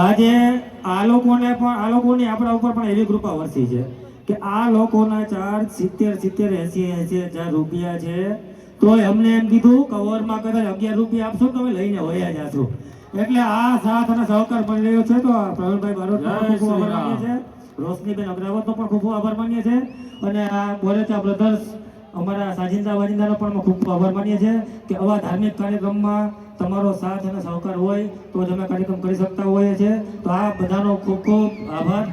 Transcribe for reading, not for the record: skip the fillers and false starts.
આજે આ લોકોની આપણા ઉપર પણ એવી કૃપા વરસી છે કે આ લોકોના ચાર્જ 70-80 રૂપિયા છે, તોય અમને એમ કીધું કવરમાં કદાચ 11 રૂપિયા આપશો તો અમે લઈને વયા જાશું. એટલે આ સાથ અને સહકાર મળી રહ્યો છે. તો પ્રવીણભાઈ બારોટનો પણ ખૂબ આભાર માનીએ છીએ, રોશનીબેન અગ્રવાલનો પણ ખૂબ આભાર માનીએ છીએ, અને આ બોલેચા બ્રધર્સ અમારા સાજિંદા વાજિંદાનો પણ ખૂબ આભાર માનીએ છીએ કે આવા ધાર્મિક કાર્યક્રમમાં તમારો સાથ અને સહકાર હોય તો જ અમે કાર્યક્રમ કરી શકતા હોઈએ છીએ. તો આ બધાનો ખૂબ ખૂબ આભાર.